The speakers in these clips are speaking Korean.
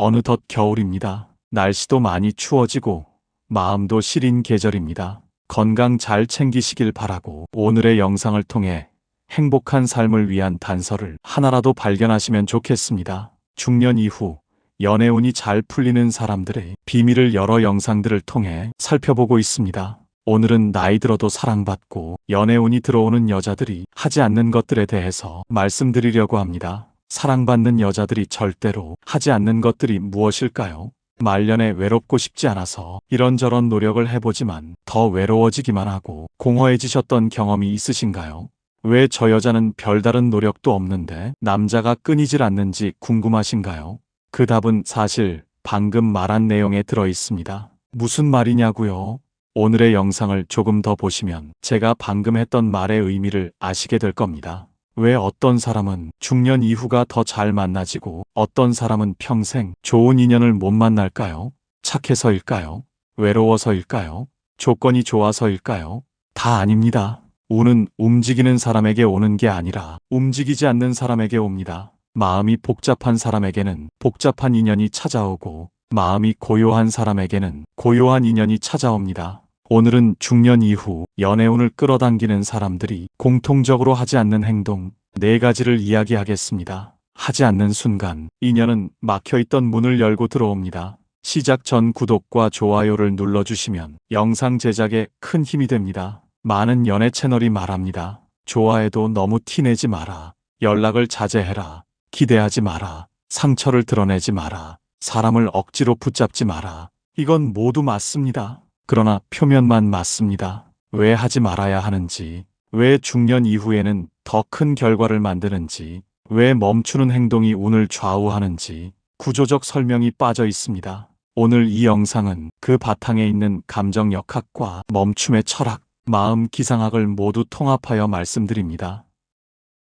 어느덧 겨울입니다. 날씨도 많이 추워지고 마음도 시린 계절입니다. 건강 잘 챙기시길 바라고 오늘의 영상을 통해 행복한 삶을 위한 단서를 하나라도 발견하시면 좋겠습니다. 중년 이후 연애운이 잘 풀리는 사람들의 비밀을 여러 영상들을 통해 살펴보고 있습니다. 오늘은 나이 들어도 사랑받고 연애운이 들어오는 여자들이 하지 않는 것들에 대해서 말씀드리려고 합니다. 사랑받는 여자들이 절대로 하지 않는 것들이 무엇일까요? 말년에 외롭고 싶지 않아서 이런저런 노력을 해보지만 더 외로워지기만 하고 공허해지셨던 경험이 있으신가요? 왜 저 여자는 별다른 노력도 없는데 남자가 끊이질 않는지 궁금하신가요? 그 답은 사실 방금 말한 내용에 들어 있습니다. 무슨 말이냐고요? 오늘의 영상을 조금 더 보시면 제가 방금 했던 말의 의미를 아시게 될 겁니다. 왜 어떤 사람은 중년 이후가 더 잘 만나지고 어떤 사람은 평생 좋은 인연을 못 만날까요? 착해서일까요? 외로워서일까요? 조건이 좋아서일까요? 다 아닙니다. 운은 움직이는 사람에게 오는 게 아니라 움직이지 않는 사람에게 옵니다. 마음이 복잡한 사람에게는 복잡한 인연이 찾아오고 마음이 고요한 사람에게는 고요한 인연이 찾아옵니다. 오늘은 중년 이후 연애운을 끌어당기는 사람들이 공통적으로 하지 않는 행동 4가지를 이야기하겠습니다. 하지 않는 순간 인연은 막혀있던 문을 열고 들어옵니다. 시작 전 구독과 좋아요를 눌러주시면 영상 제작에 큰 힘이 됩니다. 많은 연애 채널이 말합니다. 좋아해도 너무 티내지 마라. 연락을 자제해라. 기대하지 마라. 상처를 드러내지 마라. 사람을 억지로 붙잡지 마라. 이건 모두 맞습니다. 그러나 표면만 맞습니다. 왜 하지 말아야 하는지, 왜 중년 이후에는 더 큰 결과를 만드는지, 왜 멈추는 행동이 운을 좌우하는지 구조적 설명이 빠져 있습니다. 오늘 이 영상은 그 바탕에 있는 감정 역학과 멈춤의 철학, 마음 기상학을 모두 통합하여 말씀드립니다.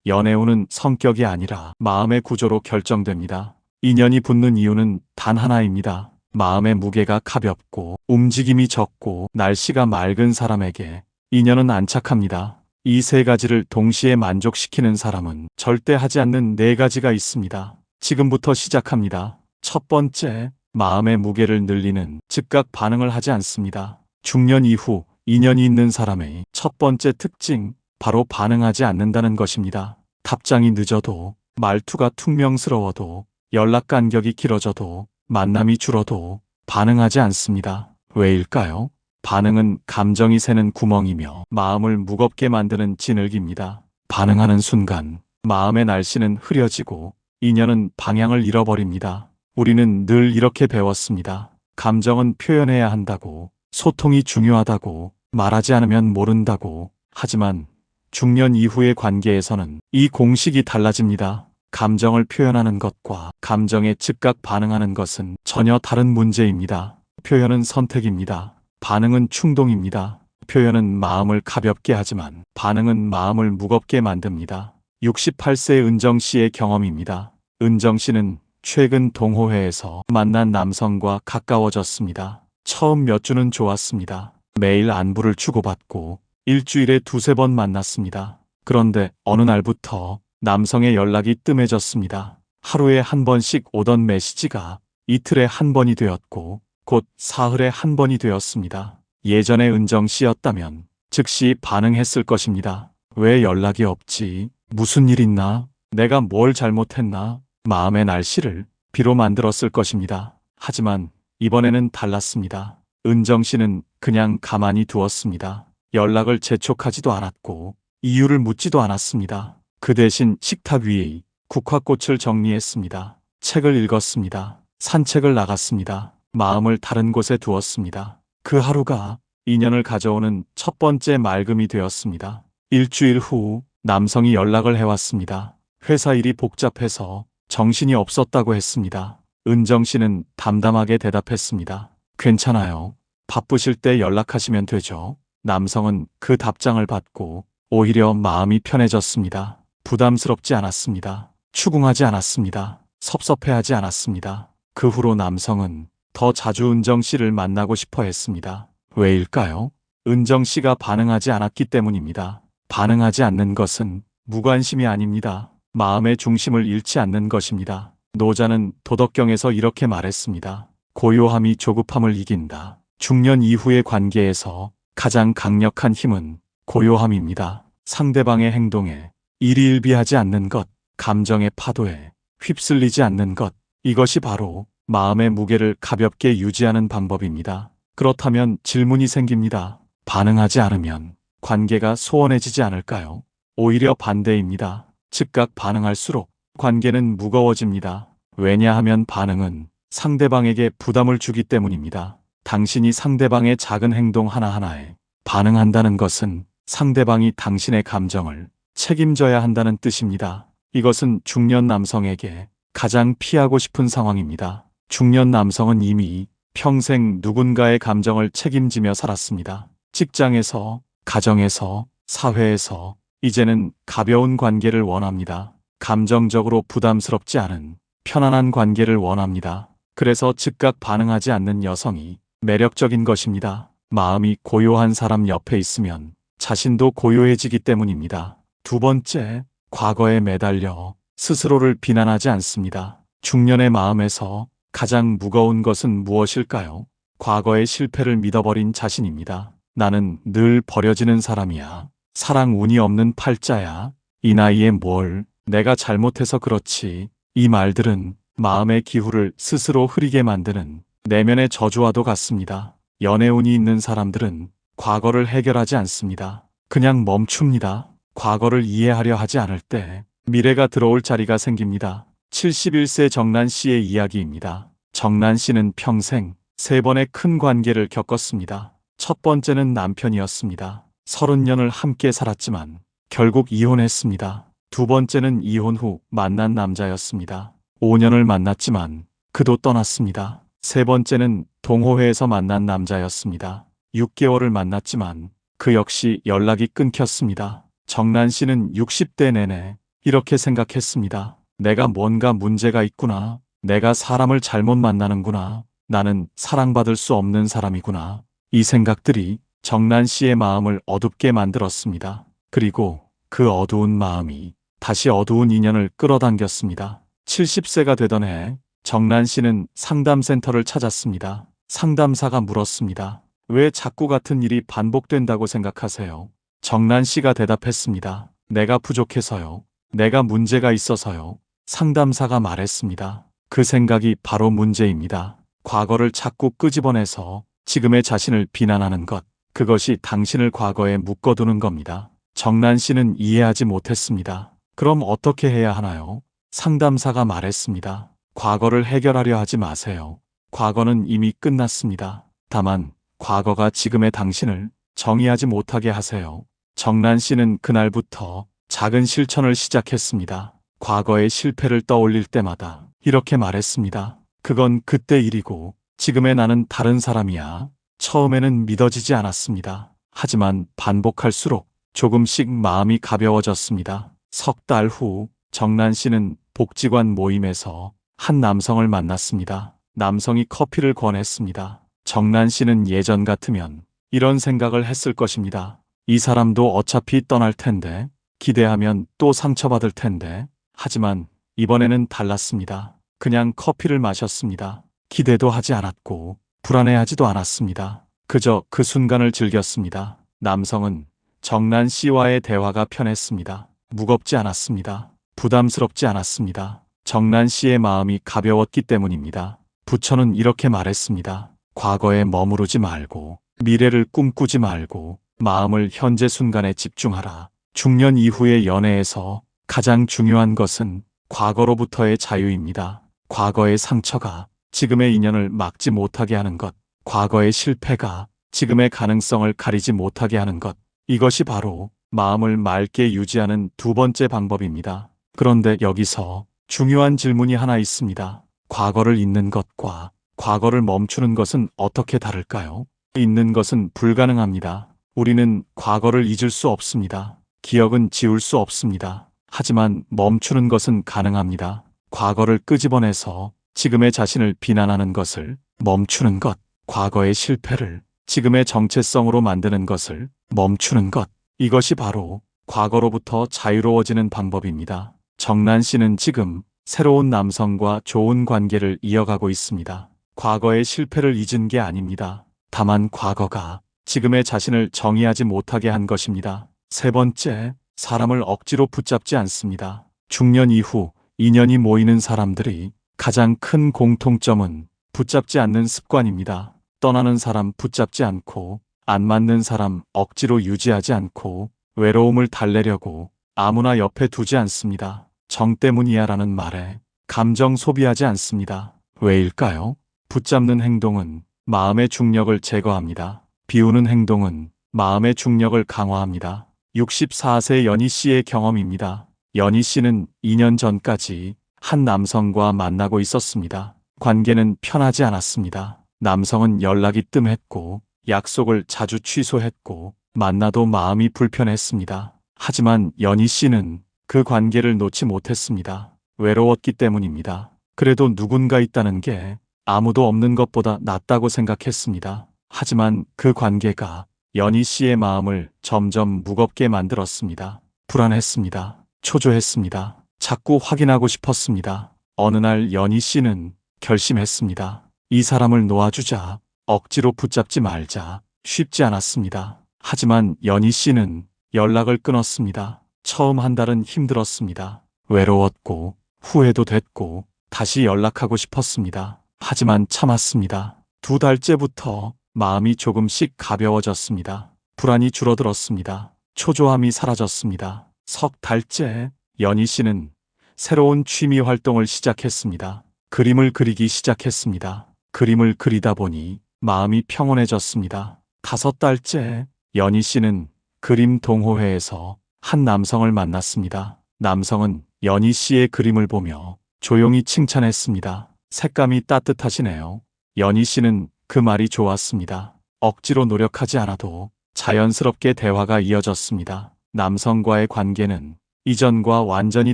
연애운은 성격이 아니라 마음의 구조로 결정됩니다. 인연이 붙는 이유는 단 하나입니다. 마음의 무게가 가볍고 움직임이 적고 날씨가 맑은 사람에게 인연은 안착합니다. 이 3가지를 동시에 만족시키는 사람은 절대 하지 않는 4가지가 있습니다. 지금부터 시작합니다. 첫 번째, 마음의 무게를 늘리는 즉각 반응을 하지 않습니다. 중년 이후 인연이 있는 사람의 첫 번째 특징, 바로 반응하지 않는다는 것입니다. 답장이 늦어도, 말투가 퉁명스러워도, 연락 간격이 길어져도, 만남이 줄어도 반응하지 않습니다. 왜일까요? 반응은 감정이 새는 구멍이며 마음을 무겁게 만드는 진흙입니다. 반응하는 순간 마음의 날씨는 흐려지고 인연은 방향을 잃어버립니다. 우리는 늘 이렇게 배웠습니다. 감정은 표현해야 한다고, 소통이 중요하다고, 말하지 않으면 모른다고. 하지만 중년 이후의 관계에서는 이 공식이 달라집니다. 감정을 표현하는 것과 감정에 즉각 반응하는 것은 전혀 다른 문제입니다. 표현은 선택입니다. 반응은 충동입니다. 표현은 마음을 가볍게 하지만 반응은 마음을 무겁게 만듭니다. 68세 은정 씨의 경험입니다. 은정 씨는 최근 동호회에서 만난 남성과 가까워졌습니다. 처음 몇 주는 좋았습니다. 매일 안부를 주고받고 일주일에 2~3번 만났습니다. 그런데 어느 날부터 남성의 연락이 뜸해졌습니다. 하루에 한 번씩 오던 메시지가 이틀에 한 번이 되었고 곧 사흘에 한 번이 되었습니다. 예전에 은정 씨였다면 즉시 반응했을 것입니다. 왜 연락이 없지? 무슨 일 있나? 내가 뭘 잘못했나? 마음의 날씨를 비로 만들었을 것입니다. 하지만 이번에는 달랐습니다. 은정 씨는 그냥 가만히 두었습니다. 연락을 재촉하지도 않았고 이유를 묻지도 않았습니다. 그 대신 식탁 위에 국화꽃을 정리했습니다. 책을 읽었습니다. 산책을 나갔습니다. 마음을 다른 곳에 두었습니다. 그 하루가 인연을 가져오는 첫 번째 맑음이 되었습니다. 일주일 후 남성이 연락을 해왔습니다. 회사 일이 복잡해서 정신이 없었다고 했습니다. 은정 씨는 담담하게 대답했습니다. 괜찮아요. 바쁘실 때 연락하시면 되죠. 남성은 그 답장을 받고 오히려 마음이 편해졌습니다. 부담스럽지 않았습니다. 추궁하지 않았습니다. 섭섭해하지 않았습니다. 그 후로 남성은 더 자주 은정 씨를 만나고 싶어 했습니다. 왜일까요? 은정 씨가 반응하지 않았기 때문입니다. 반응하지 않는 것은 무관심이 아닙니다. 마음의 중심을 잃지 않는 것입니다. 노자는 도덕경에서 이렇게 말했습니다. 고요함이 조급함을 이긴다. 중년 이후의 관계에서 가장 강력한 힘은 고요함입니다. 상대방의 행동에 일희일비하지 않는 것, 감정의 파도에 휩쓸리지 않는 것, 이것이 바로 마음의 무게를 가볍게 유지하는 방법입니다. 그렇다면 질문이 생깁니다. 반응하지 않으면 관계가 소원해지지 않을까요? 오히려 반대입니다. 즉각 반응할수록 관계는 무거워집니다. 왜냐하면 반응은 상대방에게 부담을 주기 때문입니다. 당신이 상대방의 작은 행동 하나하나에 반응한다는 것은 상대방이 당신의 감정을 책임져야 한다는 뜻입니다. 이것은 중년 남성에게 가장 피하고 싶은 상황입니다. 중년 남성은 이미 평생 누군가의 감정을 책임지며 살았습니다. 직장에서, 가정에서, 사회에서 이제는 가벼운 관계를 원합니다. 감정적으로 부담스럽지 않은 편안한 관계를 원합니다. 그래서 즉각 반응하지 않는 여성이 매력적인 것입니다. 마음이 고요한 사람 옆에 있으면 자신도 고요해지기 때문입니다. 두 번째, 과거에 매달려 스스로를 비난하지 않습니다. 중년의 마음에서 가장 무거운 것은 무엇일까요? 과거의 실패를 믿어버린 자신입니다. 나는 늘 버려지는 사람이야. 사랑 운이 없는 팔자야. 이 나이에 뭘, 내가 잘못해서 그렇지. 이 말들은 마음의 기후를 스스로 흐리게 만드는 내면의 저주와도 같습니다. 연애운이 있는 사람들은 과거를 해결하지 않습니다. 그냥 멈춥니다. 과거를 이해하려 하지 않을 때 미래가 들어올 자리가 생깁니다. 71세 정란 씨의 이야기입니다. 정란 씨는 평생 3번의 큰 관계를 겪었습니다. 첫 번째는 남편이었습니다. 30년을 함께 살았지만 결국 이혼했습니다. 두 번째는 이혼 후 만난 남자였습니다. 5년을 만났지만 그도 떠났습니다. 세 번째는 동호회에서 만난 남자였습니다. 6개월을 만났지만 그 역시 연락이 끊겼습니다. 정란 씨는 60대 내내 이렇게 생각했습니다. 내가 뭔가 문제가 있구나. 내가 사람을 잘못 만나는구나. 나는 사랑받을 수 없는 사람이구나. 이 생각들이 정란 씨의 마음을 어둡게 만들었습니다. 그리고 그 어두운 마음이 다시 어두운 인연을 끌어당겼습니다. 70세가 되던 해 정란 씨는 상담센터를 찾았습니다. 상담사가 물었습니다. 왜 자꾸 같은 일이 반복된다고 생각하세요? 정란 씨가 대답했습니다. 내가 부족해서요. 내가 문제가 있어서요. 상담사가 말했습니다. 그 생각이 바로 문제입니다. 과거를 자꾸 끄집어내서 지금의 자신을 비난하는 것, 그것이 당신을 과거에 묶어두는 겁니다. 정란 씨는 이해하지 못했습니다. 그럼 어떻게 해야 하나요? 상담사가 말했습니다. 과거를 해결하려 하지 마세요. 과거는 이미 끝났습니다. 다만 과거가 지금의 당신을 정의하지 못하게 하세요. 정란 씨는 그날부터 작은 실천을 시작했습니다. 과거의 실패를 떠올릴 때마다 이렇게 말했습니다. 그건 그때 일이고 지금의 나는 다른 사람이야. 처음에는 믿어지지 않았습니다. 하지만 반복할수록 조금씩 마음이 가벼워졌습니다. 석 달 후 정란 씨는 복지관 모임에서 한 남성을 만났습니다. 남성이 커피를 권했습니다. 정란 씨는 예전 같으면 이런 생각을 했을 것입니다. 이 사람도 어차피 떠날 텐데, 기대하면 또 상처받을 텐데. 하지만 이번에는 달랐습니다. 그냥 커피를 마셨습니다. 기대도 하지 않았고 불안해하지도 않았습니다. 그저 그 순간을 즐겼습니다. 남성은 정란 씨와의 대화가 편했습니다. 무겁지 않았습니다. 부담스럽지 않았습니다. 정란 씨의 마음이 가벼웠기 때문입니다. 부처는 이렇게 말했습니다. 과거에 머무르지 말고 미래를 꿈꾸지 말고 마음을 현재 순간에 집중하라. 중년 이후의 연애에서 가장 중요한 것은 과거로부터의 자유입니다. 과거의 상처가 지금의 인연을 막지 못하게 하는 것, 과거의 실패가 지금의 가능성을 가리지 못하게 하는 것, 이것이 바로 마음을 맑게 유지하는 두 번째 방법입니다. 그런데 여기서 중요한 질문이 하나 있습니다. 과거를 잊는 것과 과거를 멈추는 것은 어떻게 다를까요? 잊는 것은 불가능합니다. 우리는 과거를 잊을 수 없습니다. 기억은 지울 수 없습니다. 하지만 멈추는 것은 가능합니다. 과거를 끄집어내서 지금의 자신을 비난하는 것을 멈추는 것, 과거의 실패를 지금의 정체성으로 만드는 것을 멈추는 것, 이것이 바로 과거로부터 자유로워지는 방법입니다. 정란 씨는 지금 새로운 남성과 좋은 관계를 이어가고 있습니다. 과거의 실패를 잊은 게 아닙니다. 다만 과거가 지금의 자신을 정의하지 못하게 한 것입니다. 세 번째, 사람을 억지로 붙잡지 않습니다. 중년 이후 인연이 모이는 사람들이 가장 큰 공통점은 붙잡지 않는 습관입니다. 떠나는 사람 붙잡지 않고, 안 맞는 사람 억지로 유지하지 않고, 외로움을 달래려고 아무나 옆에 두지 않습니다. 정 때문이야라는 말에 감정 소비하지 않습니다. 왜일까요? 붙잡는 행동은 마음의 중력을 제거합니다. 비우는 행동은 마음의 중력을 강화합니다. 64세 연희 씨의 경험입니다. 연희 씨는 2년 전까지 한 남성과 만나고 있었습니다. 관계는 편하지 않았습니다. 남성은 연락이 뜸했고, 약속을 자주 취소했고, 만나도 마음이 불편했습니다. 하지만 연희 씨는 그 관계를 놓지 못했습니다. 외로웠기 때문입니다. 그래도 누군가 있다는 게 아무도 없는 것보다 낫다고 생각했습니다. 하지만 그 관계가 연희 씨의 마음을 점점 무겁게 만들었습니다. 불안했습니다. 초조했습니다. 자꾸 확인하고 싶었습니다. 어느 날 연희 씨는 결심했습니다. 이 사람을 놓아주자. 억지로 붙잡지 말자. 쉽지 않았습니다. 하지만 연희 씨는 연락을 끊었습니다. 처음 한 달은 힘들었습니다. 외로웠고 후회도 됐고 다시 연락하고 싶었습니다. 하지만 참았습니다. 2달째부터 마음이 조금씩 가벼워졌습니다. 불안이 줄어들었습니다. 초조함이 사라졌습니다. 석 달째 연희 씨는 새로운 취미 활동을 시작했습니다. 그림을 그리기 시작했습니다. 그림을 그리다 보니 마음이 평온해졌습니다. 5달째 연희 씨는 그림 동호회에서 한 남성을 만났습니다. 남성은 연희 씨의 그림을 보며 조용히 칭찬했습니다. 색감이 따뜻하시네요. 연희 씨는 그 말이 좋았습니다. 억지로 노력하지 않아도 자연스럽게 대화가 이어졌습니다. 남성과의 관계는 이전과 완전히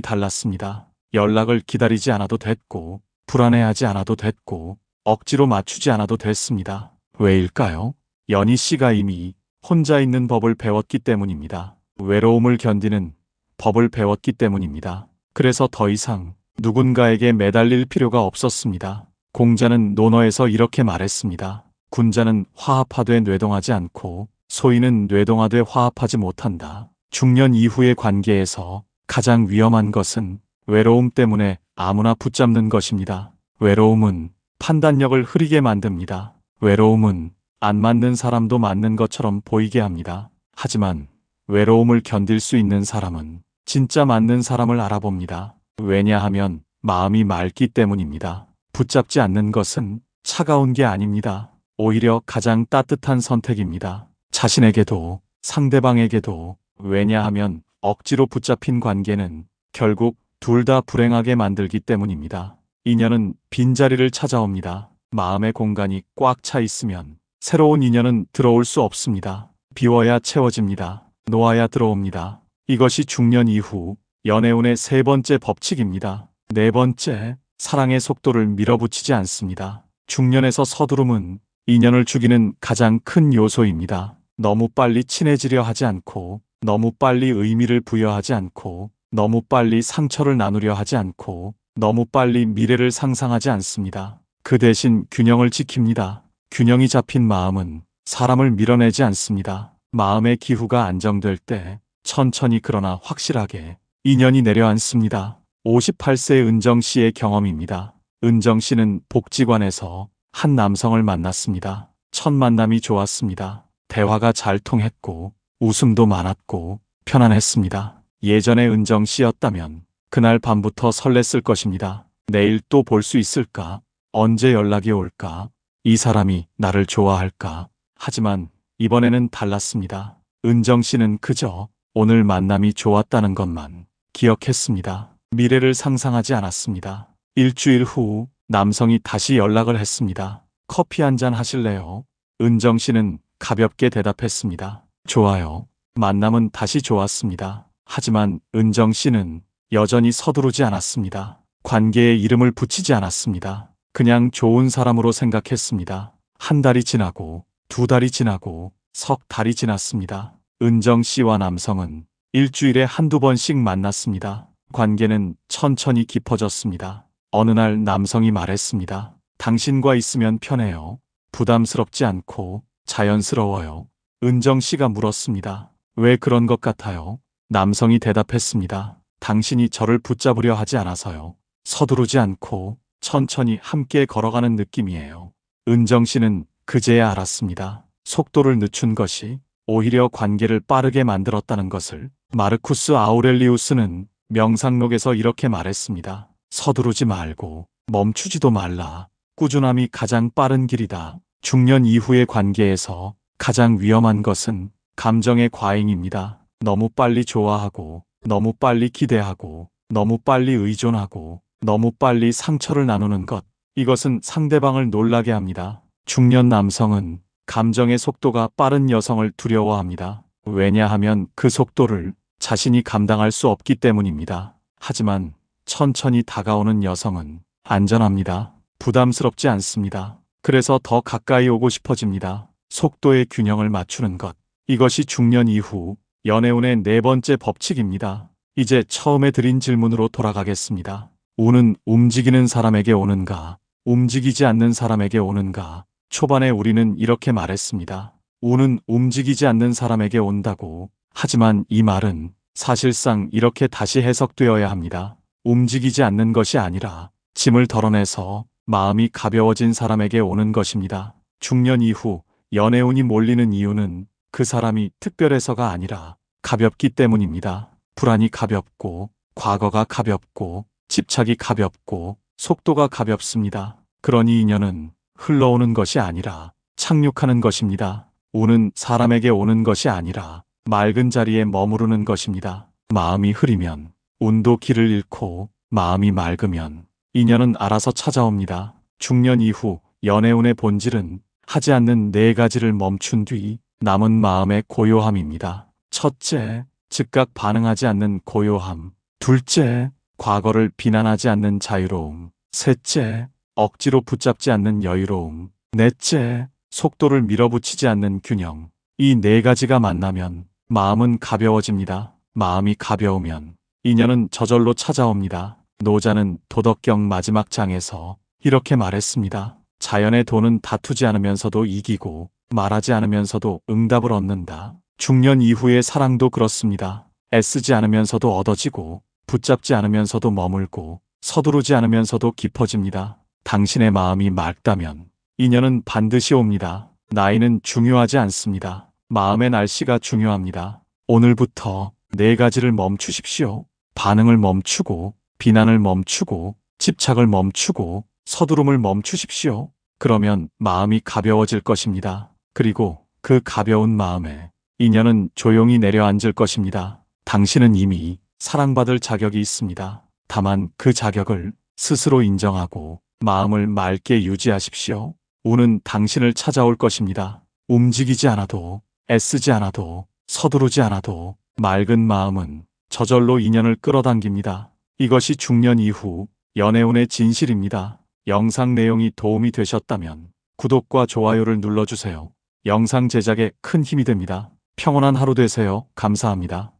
달랐습니다. 연락을 기다리지 않아도 됐고, 불안해하지 않아도 됐고, 억지로 맞추지 않아도 됐습니다. 왜일까요? 연희 씨가 이미 혼자 있는 법을 배웠기 때문입니다. 외로움을 견디는 법을 배웠기 때문입니다. 그래서 더 이상 누군가에게 매달릴 필요가 없었습니다. 공자는 논어에서 이렇게 말했습니다. 군자는 화합하되 뇌동하지 않고 소인은 뇌동하되 화합하지 못한다. 중년 이후의 관계에서 가장 위험한 것은 외로움 때문에 아무나 붙잡는 것입니다. 외로움은 판단력을 흐리게 만듭니다. 외로움은 안 맞는 사람도 맞는 것처럼 보이게 합니다. 하지만 외로움을 견딜 수 있는 사람은 진짜 맞는 사람을 알아봅니다. 왜냐하면 마음이 맑기 때문입니다. 붙잡지 않는 것은 차가운 게 아닙니다. 오히려 가장 따뜻한 선택입니다. 자신에게도 상대방에게도. 왜냐하면 억지로 붙잡힌 관계는 결국 둘 다 불행하게 만들기 때문입니다. 인연은 빈자리를 찾아옵니다. 마음의 공간이 꽉 차 있으면 새로운 인연은 들어올 수 없습니다. 비워야 채워집니다. 놓아야 들어옵니다. 이것이 중년 이후 연애운의 세 번째 법칙입니다. 네 번째, 사랑의 속도를 밀어붙이지 않습니다. 중년에서 서두름은 인연을 죽이는 가장 큰 요소입니다. 너무 빨리 친해지려 하지 않고, 너무 빨리 의미를 부여하지 않고, 너무 빨리 상처를 나누려 하지 않고, 너무 빨리 미래를 상상하지 않습니다. 그 대신 균형을 지킵니다. 균형이 잡힌 마음은 사람을 밀어내지 않습니다. 마음의 기후가 안정될 때 천천히 그러나 확실하게 인연이 내려앉습니다. 58세 은정 씨의 경험입니다. 은정 씨는 복지관에서 한 남성을 만났습니다. 첫 만남이 좋았습니다. 대화가 잘 통했고 웃음도 많았고 편안했습니다. 예전의 은정 씨였다면 그날 밤부터 설렜을 것입니다. 내일 또 볼 수 있을까? 언제 연락이 올까? 이 사람이 나를 좋아할까? 하지만 이번에는 달랐습니다. 은정 씨는 그저 오늘 만남이 좋았다는 것만 기억했습니다. 미래를 상상하지 않았습니다. 일주일 후 남성이 다시 연락을 했습니다. 커피 한잔 하실래요? 은정 씨는 가볍게 대답했습니다. 좋아요. 만남은 다시 좋았습니다. 하지만 은정 씨는 여전히 서두르지 않았습니다. 관계에 이름을 붙이지 않았습니다. 그냥 좋은 사람으로 생각했습니다. 한 달이 지나고 2달이 지나고 석 달이 지났습니다. 은정 씨와 남성은 일주일에 한두 번씩 만났습니다. 관계는 천천히 깊어졌습니다. 어느 날 남성이 말했습니다. 당신과 있으면 편해요. 부담스럽지 않고 자연스러워요. 은정 씨가 물었습니다. 왜 그런 것 같아요? 남성이 대답했습니다. 당신이 저를 붙잡으려 하지 않아서요. 서두르지 않고 천천히 함께 걸어가는 느낌이에요. 은정 씨는 그제야 알았습니다. 속도를 늦춘 것이 오히려 관계를 빠르게 만들었다는 것을. 마르쿠스 아우렐리우스는 명상록에서 이렇게 말했습니다. 서두르지 말고 멈추지도 말라. 꾸준함이 가장 빠른 길이다. 중년 이후의 관계에서 가장 위험한 것은 감정의 과잉입니다. 너무 빨리 좋아하고, 너무 빨리 기대하고, 너무 빨리 의존하고, 너무 빨리 상처를 나누는 것. 이것은 상대방을 놀라게 합니다. 중년 남성은 감정의 속도가 빠른 여성을 두려워합니다. 왜냐하면 그 속도를 자신이 감당할 수 없기 때문입니다. 하지만 천천히 다가오는 여성은 안전합니다. 부담스럽지 않습니다. 그래서 더 가까이 오고 싶어집니다. 속도의 균형을 맞추는 것. 이것이 중년 이후 연애운의 네 번째 법칙입니다. 이제 처음에 드린 질문으로 돌아가겠습니다. 운은 움직이는 사람에게 오는가? 움직이지 않는 사람에게 오는가? 초반에 우리는 이렇게 말했습니다. 운은 움직이지 않는 사람에게 온다고. 하지만 이 말은 사실상 이렇게 다시 해석되어야 합니다. 움직이지 않는 것이 아니라 짐을 덜어내서 마음이 가벼워진 사람에게 오는 것입니다. 중년 이후 연애운이 몰리는 이유는 그 사람이 특별해서가 아니라 가볍기 때문입니다. 불안이 가볍고, 과거가 가볍고, 집착이 가볍고, 속도가 가볍습니다. 그러니 인연은 흘러오는 것이 아니라 착륙하는 것입니다. 운은 사람에게 오는 것이 아니라 맑은 자리에 머무르는 것입니다. 마음이 흐리면 운도 길을 잃고, 마음이 맑으면 인연은 알아서 찾아옵니다. 중년 이후 연애운의 본질은 하지 않는 네 가지를 멈춘 뒤 남은 마음의 고요함입니다. 첫째, 즉각 반응하지 않는 고요함. 둘째, 과거를 비난하지 않는 자유로움. 셋째, 억지로 붙잡지 않는 여유로움. 넷째, 속도를 밀어붙이지 않는 균형. 이 네 가지가 만나면 마음은 가벼워집니다. 마음이 가벼우면 인연은 저절로 찾아옵니다. 노자는 도덕경 마지막 장에서 이렇게 말했습니다. 자연의 도는 다투지 않으면서도 이기고 말하지 않으면서도 응답을 얻는다. 중년 이후의 사랑도 그렇습니다. 애쓰지 않으면서도 얻어지고 붙잡지 않으면서도 머물고 서두르지 않으면서도 깊어집니다. 당신의 마음이 맑다면 인연은 반드시 옵니다. 나이는 중요하지 않습니다. 마음의 날씨가 중요합니다. 오늘부터 네 가지를 멈추십시오. 반응을 멈추고, 비난을 멈추고, 집착을 멈추고, 서두름을 멈추십시오. 그러면 마음이 가벼워질 것입니다. 그리고 그 가벼운 마음에 인연은 조용히 내려앉을 것입니다. 당신은 이미 사랑받을 자격이 있습니다. 다만 그 자격을 스스로 인정하고 마음을 맑게 유지하십시오. 운은 당신을 찾아올 것입니다. 움직이지 않아도, 애쓰지 않아도, 서두르지 않아도 맑은 마음은 저절로 인연을 끌어당깁니다. 이것이 중년 이후 연애운의 진실입니다. 영상 내용이 도움이 되셨다면 구독과 좋아요를 눌러주세요. 영상 제작에 큰 힘이 됩니다. 평온한 하루 되세요. 감사합니다.